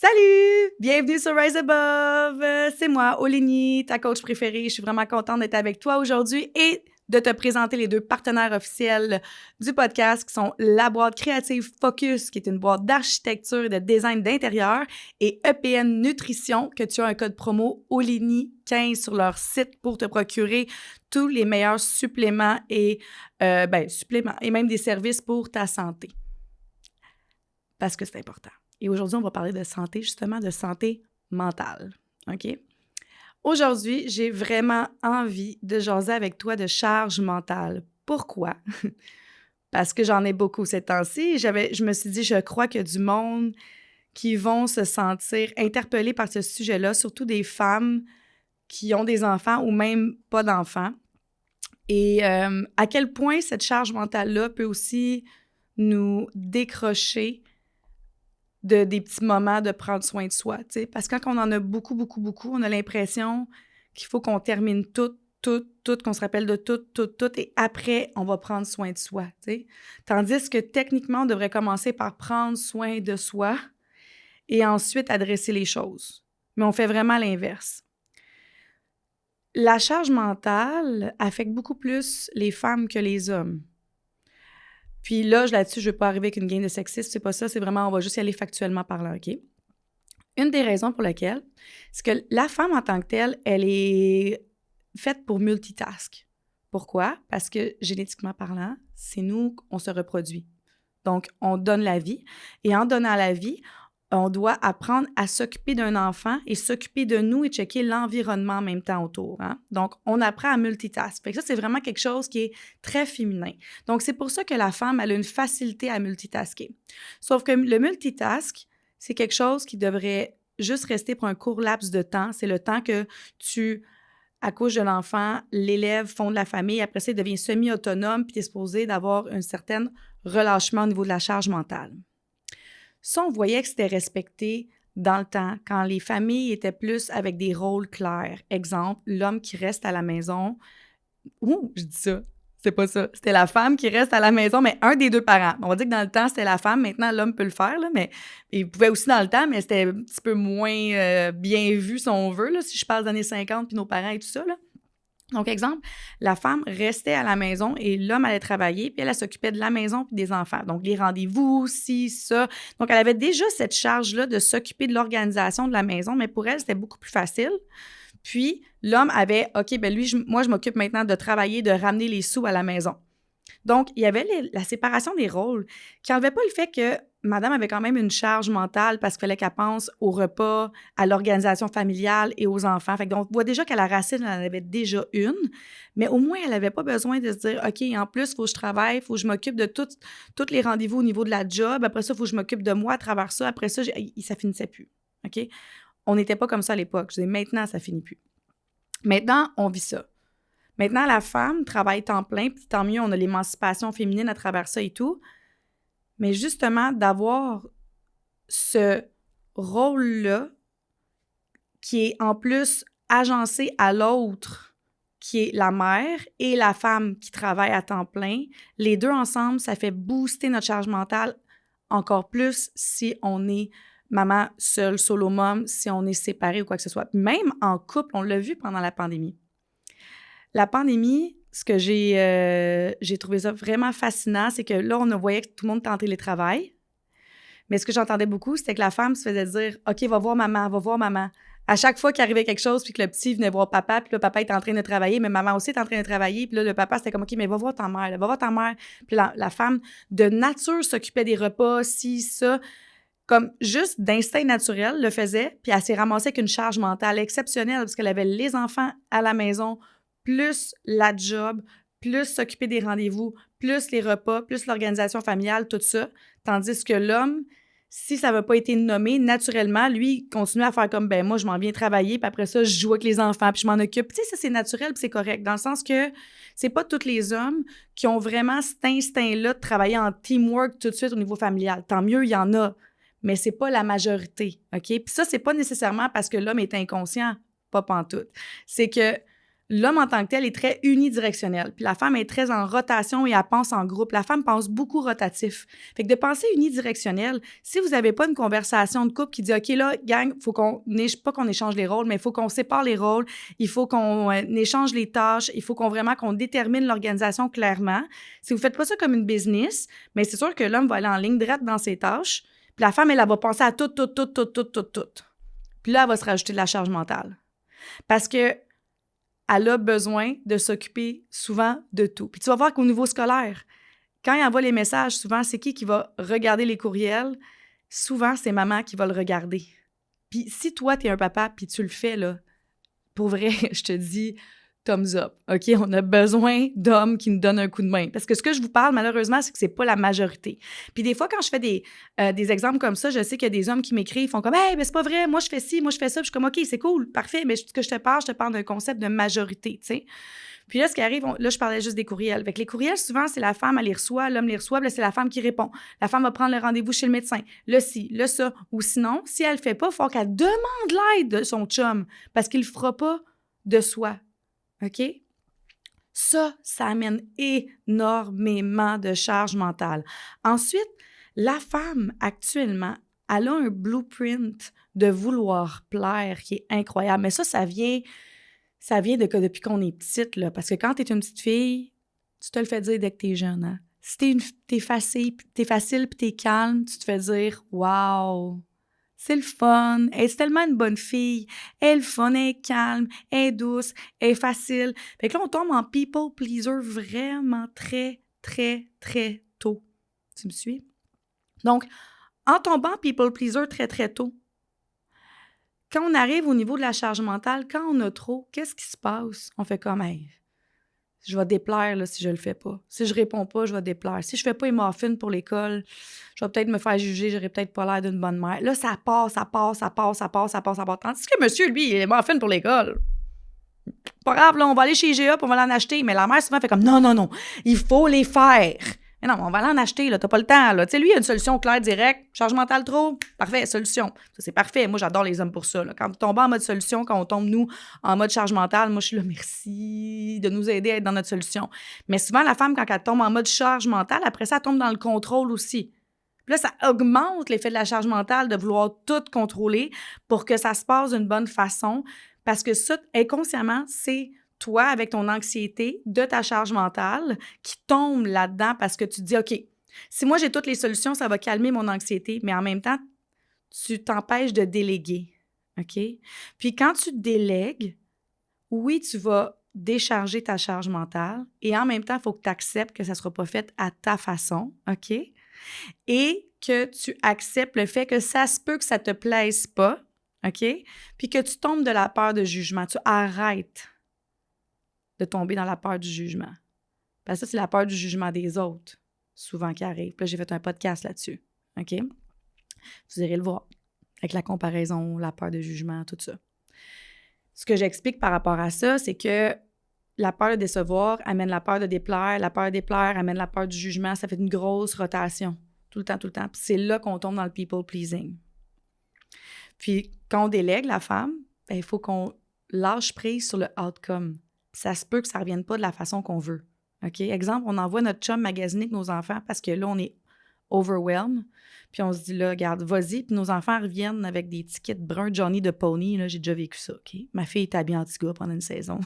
Salut! Bienvenue sur Rise Above! C'est moi, Olénie, ta coach préférée. Je suis vraiment contente d'être avec toi aujourd'hui et de te présenter les deux partenaires officiels du podcast qui sont la boîte créative Focus, qui est une boîte d'architecture et de design d'intérieur, et EPN Nutrition, que tu as un code promo Olénie15 sur leur site pour te procurer tous les meilleurs suppléments et même des services pour ta santé. Parce que c'est important. Et aujourd'hui, on va parler de santé, justement, de santé mentale. OK? Aujourd'hui, j'ai vraiment envie de jaser avec toi de charge mentale. Pourquoi? Parce que j'en ai beaucoup ces temps-ci. Je me suis dit, je crois qu'il y a du monde qui vont se sentir interpellés par ce sujet-là, surtout des femmes qui ont des enfants ou même pas d'enfants. Et à quel point cette charge mentale-là peut aussi nous décrocher des petits moments de prendre soin de soi, tu sais. Parce que quand on en a beaucoup, on a l'impression qu'il faut qu'on termine tout, qu'on se rappelle de tout, et après, on va prendre soin de soi, tu sais. Tandis que techniquement, on devrait commencer par prendre soin de soi et ensuite adresser les choses. Mais on fait vraiment l'inverse. La charge mentale affecte beaucoup plus les femmes que les hommes. Puis là-dessus, je ne veux pas arriver avec une game de sexisme, c'est pas ça, c'est vraiment, on va juste y aller factuellement parlant, OK? Une des raisons pour lesquelles, c'est que la femme en tant que telle, elle est faite pour multitask. Pourquoi? Parce que génétiquement parlant, c'est nous, on se reproduit. Donc, on donne la vie. Et en donnant la vie, on doit apprendre à s'occuper d'un enfant et s'occuper de nous et checker l'environnement en même temps autour. Hein? Donc, on apprend à multitask. Fait que ça, c'est vraiment quelque chose qui est très féminin. Donc, c'est pour ça que la femme, elle a une facilité à multitasker. Sauf que le multitask, c'est quelque chose qui devrait juste rester pour un court laps de temps. C'est le temps que tu accouches de l'enfant, l'élève fonde la famille, après ça, il devient semi-autonome, puis tu es supposé d'avoir un certain relâchement au niveau de la charge mentale. Ça, on voyait que c'était respecté dans le temps, quand les familles étaient plus avec des rôles clairs. Exemple, l'homme qui reste à la maison. Ouh, je dis ça. C'est pas ça. C'était la femme qui reste à la maison, mais un des deux parents. On va dire que dans le temps, c'était la femme. Maintenant, l'homme peut le faire, là, mais il pouvait aussi dans le temps, mais c'était un petit peu moins bien vu, si on veut, là, si je parle des années 50 puis nos parents et tout ça, là. Donc, exemple, la femme restait à la maison et l'homme allait travailler, puis elle s'occupait de la maison puis des enfants. Donc, les rendez-vous, ci, ça. Donc, elle avait déjà cette charge-là de s'occuper de l'organisation de la maison, mais pour elle, c'était beaucoup plus facile. Puis, l'homme avait, OK, ben lui, moi, je m'occupe maintenant de travailler, de ramener les sous à la maison. Donc, il y avait la séparation des rôles qui n'enlevait pas le fait que madame avait quand même une charge mentale parce qu'il fallait qu'elle pense au repas, à l'organisation familiale et aux enfants. Fait que donc, on voit déjà qu'à la racine, elle en avait déjà une, mais au moins, elle n'avait pas besoin de se dire, OK, en plus, il faut que je travaille, il faut que je m'occupe de tous les rendez-vous au niveau de la job. Après ça, il faut que je m'occupe de moi à travers ça. Après ça, ça finissait plus. OK? On n'était pas comme ça à l'époque. Je dis, maintenant, ça finit plus. Maintenant, on vit ça. Maintenant, la femme travaille temps plein, puis tant mieux, on a l'émancipation féminine à travers ça et tout. Mais justement, d'avoir ce rôle-là qui est en plus agencé à l'autre, qui est la mère et la femme qui travaille à temps plein, les deux ensemble, ça fait booster notre charge mentale encore plus si on est maman seule, solo mom, si on est séparé ou quoi que ce soit. Même en couple, on l'a vu pendant la pandémie. La pandémie, ce que j'ai trouvé ça vraiment fascinant, c'est que là, on voyait que tout le monde était en télétravail. Mais ce que j'entendais beaucoup, c'était que la femme se faisait dire « OK, va voir maman, va voir maman ». À chaque fois qu'il arrivait quelque chose, puis que le petit venait voir papa, puis le papa était en train de travailler, mais maman aussi était en train de travailler, puis là, le papa, c'était comme « OK, mais va voir ta mère, là, va voir ta mère ». Puis la femme, de nature, s'occupait des repas, ci, ça, comme juste d'instinct naturel, le faisait, puis elle s'est ramassée avec une charge mentale exceptionnelle parce qu'elle avait les enfants à la maison, plus la job, plus s'occuper des rendez-vous, plus les repas, plus l'organisation familiale, tout ça. Tandis que l'homme, si ça n'avait pas été nommé, naturellement, lui, il continuait à faire comme, ben moi, je m'en viens travailler, puis après ça, je joue avec les enfants, puis je m'en occupe. Tu sais, ça, c'est naturel, puis c'est correct, dans le sens que c'est pas tous les hommes qui ont vraiment cet instinct-là de travailler en teamwork tout de suite au niveau familial. Tant mieux, il y en a, mais c'est pas la majorité, OK? Puis ça, c'est pas nécessairement parce que l'homme est inconscient, pas pantoute. C'est que l'homme en tant que tel est très unidirectionnel. Puis la femme est très en rotation et elle pense en groupe. La femme pense beaucoup rotatif. Fait que de penser unidirectionnel, si vous n'avez pas une conversation de couple qui dit « OK, là, gang, faut pas qu'on échange les rôles, mais il faut qu'on sépare les rôles, il faut qu'on échange les tâches, il faut qu'on détermine l'organisation clairement. » Si vous ne faites pas ça comme une business, mais c'est sûr que l'homme va aller en ligne droite dans ses tâches, puis la femme, elle va penser à tout. Puis là, elle va se rajouter de la charge mentale. Parce que elle a besoin de s'occuper souvent de tout. Puis tu vas voir qu'au niveau scolaire, quand il envoie les messages, souvent, c'est qui va regarder les courriels? Souvent, c'est maman qui va le regarder. Puis si toi, tu es un papa, puis tu le fais, là, pour vrai, je te dis, thumbs up, OK? On a besoin d'hommes qui nous donnent un coup de main. Parce que ce que je vous parle, malheureusement, c'est que c'est pas la majorité. Puis des fois, quand je fais des exemples comme ça, je sais qu'il y a des hommes qui m'écrivent, ils font comme « Hey, mais c'est pas vrai, moi je fais ci, moi je fais ça. » Puis je suis comme « OK, c'est cool, parfait, mais ce que je te parle d'un concept de majorité, tu sais. » Puis là, ce qui arrive, là, je parlais juste des courriels. Fait que les courriels, souvent, c'est la femme, elle les reçoit, l'homme les reçoit, puis là, c'est la femme qui répond. La femme va prendre le rendez-vous chez le médecin. Le ci, le ça. Ou sinon, si elle le fait pas, il faut qu'elle demande l'aide de son chum parce qu'il le fera pas de soi. OK? Ça amène énormément de charge mentale. Ensuite, la femme, actuellement, elle a un blueprint de vouloir plaire qui est incroyable. Mais ça vient depuis qu'on est petite, là. Parce que quand t'es une petite fille, tu te le fais dire dès que t'es jeune, hein? Si t'es facile puis t'es calme, tu te fais dire « Wow! » C'est le fun. Elle est tellement une bonne fille. Elle est le fun, elle est calme, elle est douce, elle est facile. Fait que là, on tombe en people pleaser vraiment très, très, très tôt. Tu me suis? Donc, en tombant en people pleaser très, très tôt, quand on arrive au niveau de la charge mentale, quand on a trop, qu'est-ce qui se passe? On fait comme, hey, je vais déplaire là, si je le fais pas. Si je réponds pas, je vais déplaire. Si je fais pas les muffins pour l'école, je vais peut-être me faire juger, j'aurais peut-être pas l'air d'une bonne mère. Là, ça passe. Tandis que monsieur, lui, il est muffins pour l'école. Pas grave, là, on va aller chez IGA, puis on va l'en acheter. Mais la mère, souvent, fait comme, non, il faut les faire. Mais non, on va l'en acheter, là, t'as pas le temps, là. Tu sais, lui, il a une solution claire, directe. Charge mentale trop, parfait, solution. Ça, c'est parfait. Moi, j'adore les hommes pour ça, là. Quand on tombe en mode solution, quand on tombe, nous, en mode charge mentale, moi, je suis là, merci de nous aider à être dans notre solution. Mais souvent, la femme, quand elle tombe en mode charge mentale, après ça, elle tombe dans le contrôle aussi. Puis là, ça augmente l'effet de la charge mentale de vouloir tout contrôler pour que ça se passe d'une bonne façon. Parce que ça, inconsciemment, c'est toi, avec ton anxiété, de ta charge mentale, qui tombe là-dedans parce que tu te dis, OK, si moi j'ai toutes les solutions, ça va calmer mon anxiété, mais en même temps, tu t'empêches de déléguer, OK? Puis quand tu délègues, oui, tu vas décharger ta charge mentale et en même temps, il faut que tu acceptes que ça ne sera pas fait à ta façon, OK? Et que tu acceptes le fait que ça se peut que ça ne te plaise pas, OK? Puis que tu tombes de la peur de jugement. Tu arrêtes de tomber dans la peur du jugement. Parce que ça, c'est la peur du jugement des autres, souvent qui arrive. Puis là, j'ai fait un podcast là-dessus, OK? Vous irez le voir, avec la comparaison, la peur de jugement, tout ça. Ce que j'explique par rapport à ça, c'est que la peur de décevoir amène la peur de déplaire, la peur de déplaire amène la peur du jugement, ça fait une grosse rotation, tout le temps. Puis c'est là qu'on tombe dans le people-pleasing. Puis quand on délègue la femme, il faut qu'on lâche prise sur le outcome. Ça se peut que ça ne revienne pas de la façon qu'on veut. OK? Exemple, on envoie notre chum magasiner avec nos enfants parce que là, on est overwhelmed. Puis on se dit, là, regarde, vas-y. Puis nos enfants reviennent avec des tickets bruns Johnny de Pony. Là, j'ai déjà vécu ça, OK? Ma fille était habillée en petit gars pendant une saison.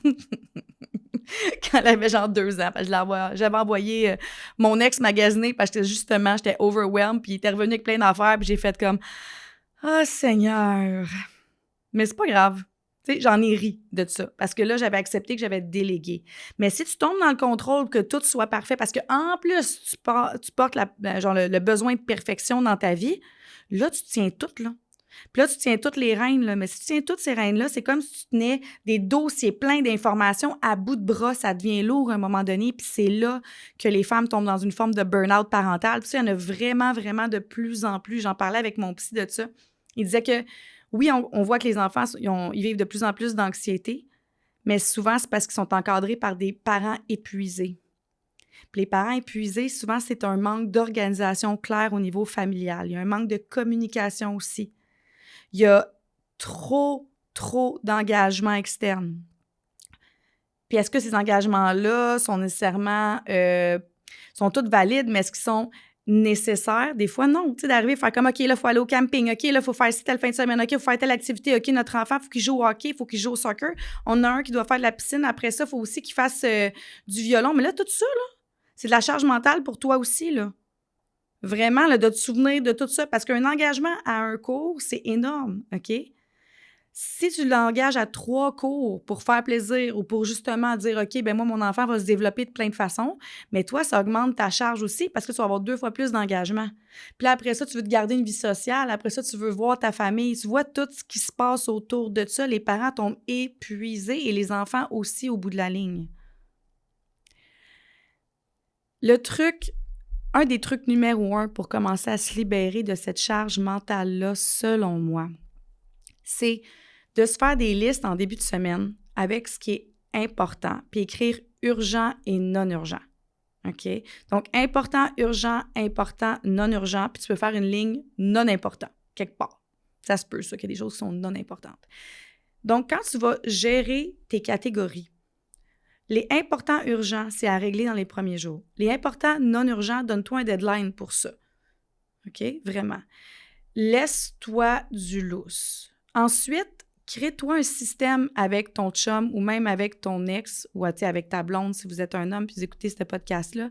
Quand elle avait genre 2 ans. J'avais envoyé mon ex magasiner parce que j'étais overwhelmed. Puis il était revenu avec plein d'affaires. Puis j'ai fait comme, ah, Seigneur. Mais c'est pas grave. Tu sais, j'en ai ri de ça. Parce que là, j'avais accepté que j'avais délégué. Mais si tu tombes dans le contrôle, que tout soit parfait, parce qu'en plus, tu portes le besoin de perfection dans ta vie, là, tu tiens tout, là. Puis là, tu tiens toutes les rênes, là. Mais si tu tiens toutes ces rênes-là, c'est comme si tu tenais des dossiers pleins d'informations à bout de bras. Ça devient lourd à un moment donné. Puis c'est là que les femmes tombent dans une forme de burn-out parental. Puis ça, il y en a vraiment, vraiment de plus en plus. J'en parlais avec mon psy de ça. Il disait que oui, on voit que les enfants, ils vivent de plus en plus d'anxiété, mais souvent, c'est parce qu'ils sont encadrés par des parents épuisés. Puis les parents épuisés, souvent, c'est un manque d'organisation claire au niveau familial. Il y a un manque de communication aussi. Il y a trop d'engagement externe. Puis est-ce que ces engagements-là sont nécessairement... sont tous valides, mais est-ce qu'ils sont nécessaires? Des fois, non. Tu sais, d'arriver à faire comme, OK, là, il faut aller au camping. OK, là, il faut faire ci telle fin de semaine. OK, il faut faire telle activité. OK, notre enfant, il faut qu'il joue au hockey, il faut qu'il joue au soccer. On a un qui doit faire de la piscine. Après ça, il faut aussi qu'il fasse du violon. Mais là, tout ça, là, c'est de la charge mentale pour toi aussi, là. Vraiment, là, de te souvenir de tout ça. Parce qu'un engagement à un cours, c'est énorme, OK? Si tu l'engages à 3 cours pour faire plaisir ou pour justement dire, OK, ben moi, mon enfant va se développer de plein de façons, mais toi, ça augmente ta charge aussi parce que tu vas avoir 2 fois plus d'engagement. Puis là, après ça, tu veux te garder une vie sociale. Après ça, tu veux voir ta famille. Tu vois tout ce qui se passe autour de ça. Les parents tombent épuisés et les enfants aussi au bout de la ligne. Un des trucs numéro 1 pour commencer à se libérer de cette charge mentale-là, selon moi, c'est de se faire des listes en début de semaine avec ce qui est important, puis écrire urgent et non urgent. OK? Donc, important, urgent, non urgent, puis tu peux faire une ligne non important, quelque part. Ça se peut, ça, qu'il y a des choses qui sont non importantes. Donc, quand tu vas gérer tes catégories, les importants urgents, c'est à régler dans les premiers jours. Les importants non urgents, donne-toi un deadline pour ça. OK? Vraiment. Laisse-toi du lousse. Ensuite, crée-toi un système avec ton chum ou même avec ton ex ou avec ta blonde si vous êtes un homme puis vous écoutez ce podcast-là.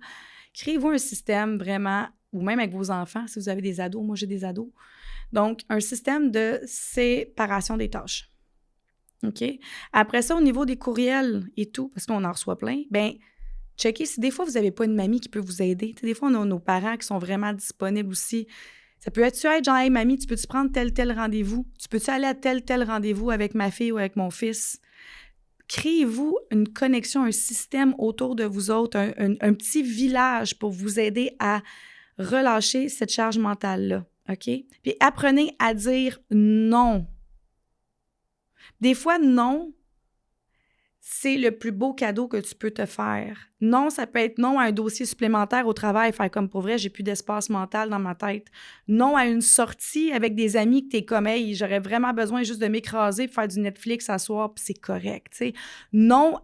Créez-vous un système vraiment, ou même avec vos enfants si vous avez des ados. Moi, j'ai des ados. Donc, un système de séparation des tâches. OK? Après ça, au niveau des courriels et tout, parce qu'on en reçoit plein, bien, checkez si des fois, vous n'avez pas une mamie qui peut vous aider. Tu sais, des fois, on a nos parents qui sont vraiment disponibles aussi. Ça peut être genre, hey, mamie, tu peux-tu prendre tel rendez-vous? Tu peux-tu aller à tel rendez-vous avec ma fille ou avec mon fils? Créez-vous une connexion, un système autour de vous autres, un petit village pour vous aider à relâcher cette charge mentale-là. OK? Puis apprenez à dire non. Des fois, non, c'est le plus beau cadeau que tu peux te faire. Non, ça peut être non à un dossier supplémentaire au travail, faire comme pour vrai, j'ai plus d'espace mental dans ma tête. Non à une sortie avec des amis que t'es comme, hey, j'aurais vraiment besoin juste de m'écraser pour faire du Netflix à soir, puis c'est correct, tu sais. Non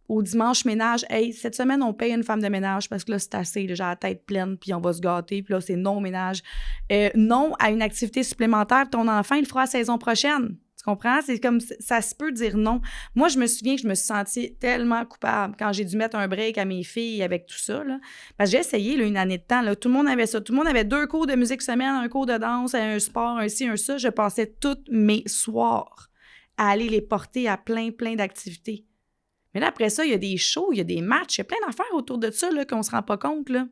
au dimanche ménage, hey, cette semaine, on paye une femme de ménage parce que là, c'est assez, là, j'ai la tête pleine, puis on va se gâter, puis là, c'est non au ménage. Non à une activité supplémentaire, ton enfant, il le fera la saison prochaine. Tu comprends? C'est comme, ça se peut dire non. Moi, je me souviens que je me suis sentie tellement coupable quand j'ai dû mettre un break à mes filles avec tout ça, là. Parce que j'ai essayé, là, une année de temps, là. Tout le monde avait ça. Tout le monde avait 2 cours de musique semaine, un cours de danse, un sport, un ci, un ça. Je passais tous mes soirs à aller les porter à plein d'activités. Mais là, après ça, il y a des shows, il y a des matchs, il y a plein d'affaires autour de ça, là, qu'on se rend pas compte, là.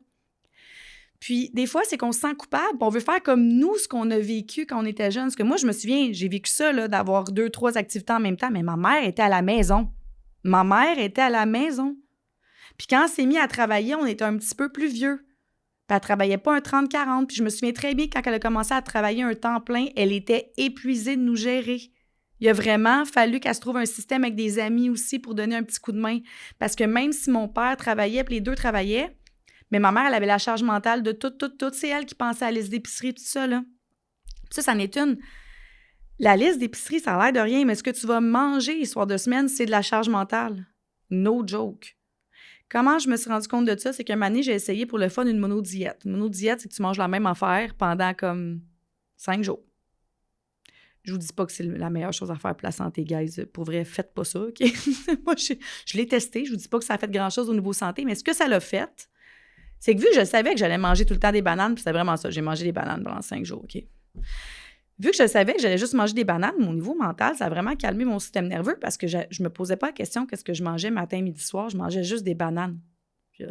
Puis, des fois, c'est qu'on se sent coupable, on veut faire comme nous, ce qu'on a vécu quand on était jeune. Parce que moi, je me souviens, j'ai vécu ça, là, d'avoir 2, 3 activités en même temps, mais ma mère était à la maison. Puis quand on s'est mis à travailler, on était un petit peu plus vieux. Puis elle travaillait pas un 30-40. Puis je me souviens très bien, quand elle a commencé à travailler un temps plein, elle était épuisée de nous gérer. Il a vraiment fallu qu'elle se trouve un système avec des amis aussi pour donner un petit coup de main. Parce que même si mon père travaillait, puis les deux travaillaient, mais ma mère, elle avait la charge mentale de tout. C'est elle qui pensait à la liste d'épicerie, tout ça, là. Puis ça en est une. La liste d'épicerie, ça a l'air de rien, mais ce que tu vas manger les soirs de semaine, c'est de la charge mentale. No joke. Comment je me suis rendu compte de ça? C'est qu'un moment donné, j'ai essayé pour le fun une monodiète. Une monodiète, c'est que tu manges la même affaire pendant comme 5 jours. Je vous dis pas que c'est la meilleure chose à faire pour la santé, guys. Pour vrai, faites pas ça, OK? Moi, je l'ai testé. Je vous dis pas que ça a fait grand-chose au niveau santé, mais ce que ça l'a fait, c'est que vu que je savais que j'allais manger tout le temps des bananes, puis c'était vraiment ça, j'ai mangé des bananes pendant 5 jours, OK? Vu que je savais que j'allais juste manger des bananes, mon niveau mental, ça a vraiment calmé mon système nerveux parce que je me posais pas la question qu'est-ce que je mangeais matin, midi, soir. Je mangeais juste des bananes. Puis,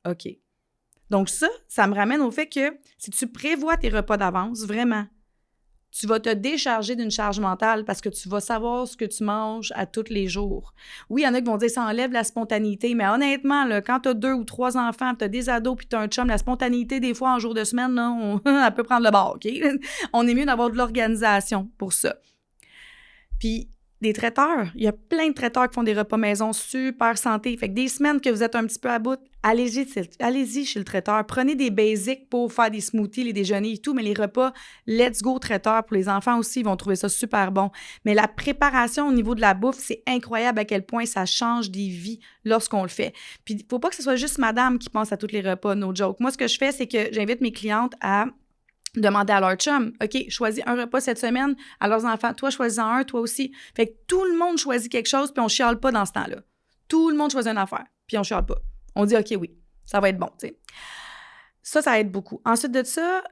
OK. Donc ça me ramène au fait que si tu prévois tes repas d'avance, vraiment, tu vas te décharger d'une charge mentale parce que tu vas savoir ce que tu manges à tous les jours. Oui, il y en a qui vont dire que ça enlève la spontanéité, mais honnêtement, là, quand tu as 2 ou 3 enfants, tu as des ados puis tu as un chum, la spontanéité, des fois, en jour de semaine, là, elle peut prendre le bord, OK? On est mieux d'avoir de l'organisation pour ça. Puis des traiteurs. Il y a plein de traiteurs qui font des repas maison super santé. Fait que des semaines que vous êtes un petit peu à bout, allez-y chez le traiteur. Prenez des basics pour faire des smoothies, les déjeuners et tout, mais les repas, let's go traiteur. Pour les enfants aussi, ils vont trouver ça super bon. Mais la préparation au niveau de la bouffe, c'est incroyable à quel point ça change des vies lorsqu'on le fait. Puis, il ne faut pas que ce soit juste madame qui pense à tous les repas, no joke. Moi, ce que je fais, c'est que j'invite mes clientes à demander à leur chum, OK, choisis un repas cette semaine à leurs enfants. Toi, choisis-en un, toi aussi. Fait que tout le monde choisit quelque chose, puis on chiale pas dans ce temps-là. Tout le monde choisit une affaire, puis on chiale pas. On dit, OK, oui, ça va être bon, tu sais. Ça aide beaucoup. Ensuite de ça,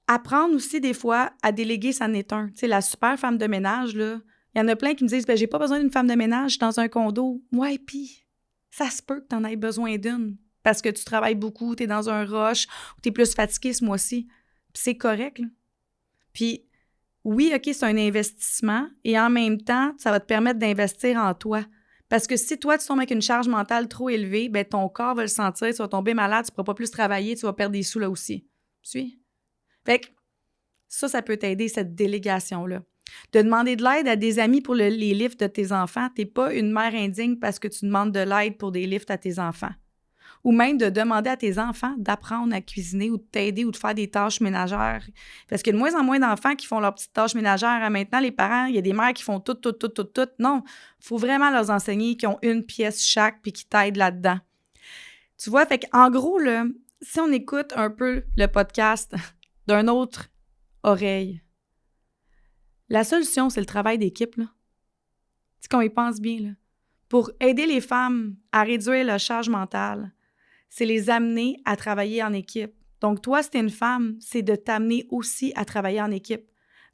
apprendre aussi des fois à déléguer, ça en est un. Tu sais, la super femme de ménage, là, il y en a plein qui me disent, j'ai pas besoin d'une femme de ménage, je suis dans un condo. Ouais, puis ça se peut que t'en aies besoin d'une parce que tu travailles beaucoup, t'es dans un rush, ou t'es plus fatigué ce mois-ci. Puis c'est correct, là. Puis oui, OK, c'est un investissement et en même temps, ça va te permettre d'investir en toi. Parce que si toi, tu tombes avec une charge mentale trop élevée, bien, ton corps va le sentir, tu vas tomber malade, tu ne pourras pas plus travailler, tu vas perdre des sous là aussi. Tu suis? Fait que ça peut t'aider, cette délégation-là. De demander de l'aide à des amis pour les lifts de tes enfants, tu n'es pas une mère indigne parce que tu demandes de l'aide pour des lifts à tes enfants. Ou même de demander à tes enfants d'apprendre à cuisiner ou de t'aider ou de faire des tâches ménagères. Parce qu'il y a de moins en moins d'enfants qui font leurs petites tâches ménagères. Maintenant, les parents, il y a des mères qui font tout. Non, il faut vraiment leur enseigner qu'ils ont une pièce chaque puis qui t'aident là-dedans. Tu vois, fait qu'en gros, là, si on écoute un peu le podcast d'un autre oreille, la solution, c'est le travail d'équipe, là. Tu sais qu'on y pense bien, là. Pour aider les femmes à réduire leur charge mentale, c'est les amener à travailler en équipe. Donc, toi, si t'es une femme, c'est de t'amener aussi à travailler en équipe,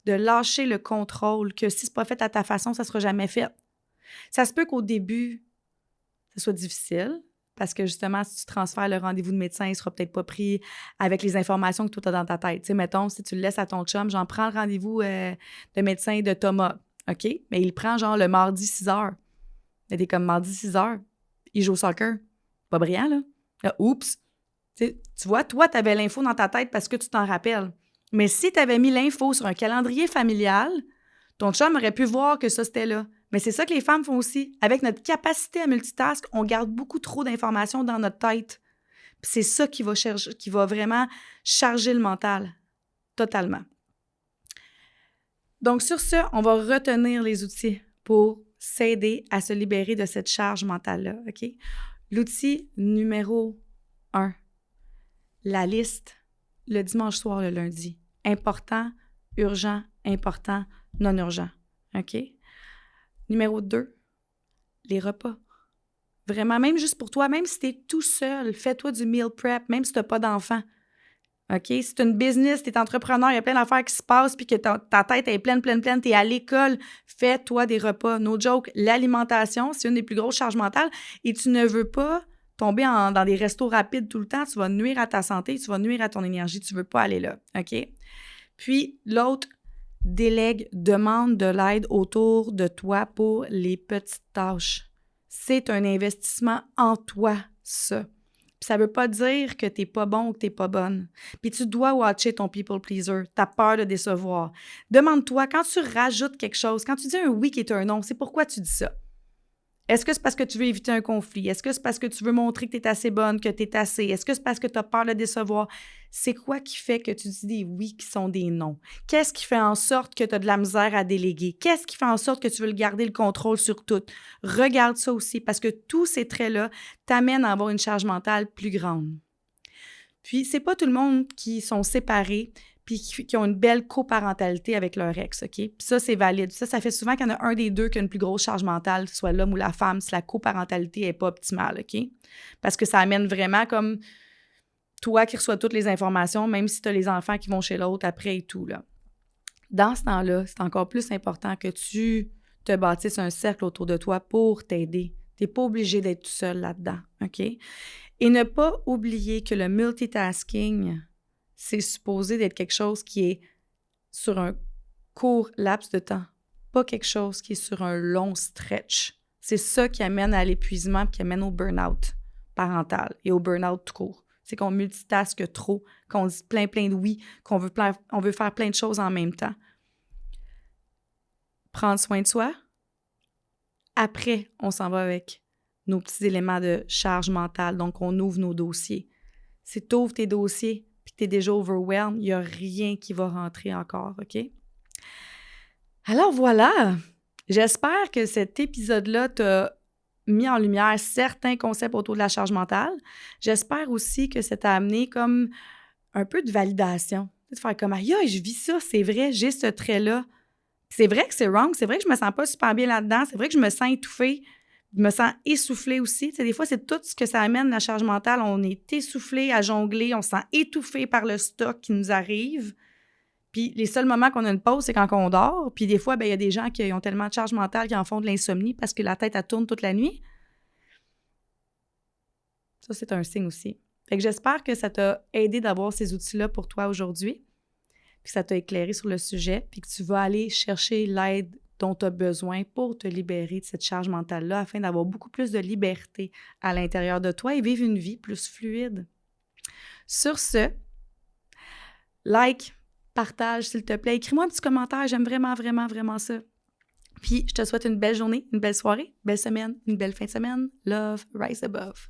de lâcher le contrôle, que si c'est pas fait à ta façon, ça sera jamais fait. Ça se peut qu'au début, ça soit difficile, parce que justement, si tu transfères le rendez-vous de médecin, il sera peut-être pas pris avec les informations que toi, tu as dans ta tête. Tu sais, mettons, si tu le laisses à ton chum, j'en prends le rendez-vous de médecin de Thomas, OK? Mais il prend genre le mardi 6 heures. Mais t'es comme mardi 6 heures, il joue au soccer. Pas brillant, là. Oups! Tu vois, toi, tu avais l'info dans ta tête parce que tu t'en rappelles. Mais si tu avais mis l'info sur un calendrier familial, ton chum aurait pu voir que ça, c'était là. Mais c'est ça que les femmes font aussi. Avec notre capacité à multitask, on garde beaucoup trop d'informations dans notre tête. Puis c'est ça qui va vraiment charger le mental. Totalement. Donc, sur ce, on va retenir les outils pour s'aider à se libérer de cette charge mentale-là, OK? L'outil numéro 1, la liste, le dimanche soir, le lundi. Important, urgent, important, non urgent. OK? Numéro 2, les repas. Vraiment, même juste pour toi, même si tu es tout seul, fais-toi du meal prep, même si tu n'as pas d'enfant. OK? Si tu es une business, tu es entrepreneur, il y a plein d'affaires qui se passent puis que ta tête est pleine, tu es à l'école, fais-toi des repas. No joke, l'alimentation, c'est une des plus grosses charges mentales et tu ne veux pas tomber dans des restos rapides tout le temps, tu vas nuire à ta santé, tu vas nuire à ton énergie, tu ne veux pas aller là. OK? Puis l'autre, délègue, demande de l'aide autour de toi pour les petites tâches. C'est un investissement en toi, ça. Puis ça veut pas dire que t'es pas bon ou que t'es pas bonne. Puis tu dois watcher ton people pleaser. T'as peur de décevoir. Demande-toi, quand tu rajoutes quelque chose, quand tu dis un oui qui est un non, c'est pourquoi tu dis ça. Est-ce que c'est parce que tu veux éviter un conflit? Est-ce que c'est parce que tu veux montrer que tu es assez bonne, que tu es assez? Est-ce que c'est parce que tu as peur de décevoir? C'est quoi qui fait que tu dis des oui qui sont des non? Qu'est-ce qui fait en sorte que tu as de la misère à déléguer? Qu'est-ce qui fait en sorte que tu veux garder le contrôle sur tout? Regarde ça aussi parce que tous ces traits-là t'amènent à avoir une charge mentale plus grande. Puis, c'est pas tout le monde qui sont séparés puis qui ont une belle coparentalité avec leur ex, OK? Puis ça, c'est valide. Ça fait souvent qu'il y en a un des deux qui a une plus grosse charge mentale, soit l'homme ou la femme, si la coparentalité n'est pas optimale, OK? Parce que ça amène vraiment comme toi qui reçois toutes les informations, même si tu as les enfants qui vont chez l'autre après et tout, là. Dans ce temps-là, c'est encore plus important que tu te bâtisses un cercle autour de toi pour t'aider. Tu n'es pas obligé d'être tout seul là-dedans, OK? Et ne pas oublier que le multitasking, c'est supposé d'être quelque chose qui est sur un court laps de temps, pas quelque chose qui est sur un long stretch. C'est ça qui amène à l'épuisement et qui amène au burn-out parental et au burn-out tout court. C'est qu'on multitaske trop, qu'on dit plein de oui, qu'on veut faire plein de choses en même temps. Prendre soin de soi, après, on s'en va avec nos petits éléments de charge mentale. Donc, on ouvre nos dossiers. Si tu ouvres tes dossiers puis que tu es déjà overwhelmed, il n'y a rien qui va rentrer encore, OK? Alors voilà, j'espère que cet épisode-là t'a mis en lumière certains concepts autour de la charge mentale. J'espère aussi que ça t'a amené comme un peu de validation. De faire comme « Aïe, je vis ça, c'est vrai, j'ai ce trait-là. » C'est vrai que c'est wrong, c'est vrai que je me sens pas super bien là-dedans, c'est vrai que je me sens étouffée, je me sens essoufflée aussi. Tu sais, des fois, c'est tout ce que ça amène, la charge mentale. On est essoufflé à jongler, on se sent étouffé par le stock qui nous arrive. Puis les seuls moments qu'on a une pause, c'est quand on dort. Puis des fois, il y a des gens qui ont tellement de charge mentale qu'ils en font de l'insomnie parce que la tête, elle tourne toute la nuit. Ça, c'est un signe aussi. Fait que j'espère que ça t'a aidé d'avoir ces outils-là pour toi aujourd'hui, puis que ça t'a éclairé sur le sujet, puis que tu vas aller chercher l'aide dont tu as besoin pour te libérer de cette charge mentale-là afin d'avoir beaucoup plus de liberté à l'intérieur de toi et vivre une vie plus fluide. Sur ce, like, partage, s'il te plaît. Écris-moi un petit commentaire. J'aime vraiment, vraiment, vraiment ça. Puis, je te souhaite une belle journée, une belle soirée, une belle semaine, une belle fin de semaine. Love, rise above.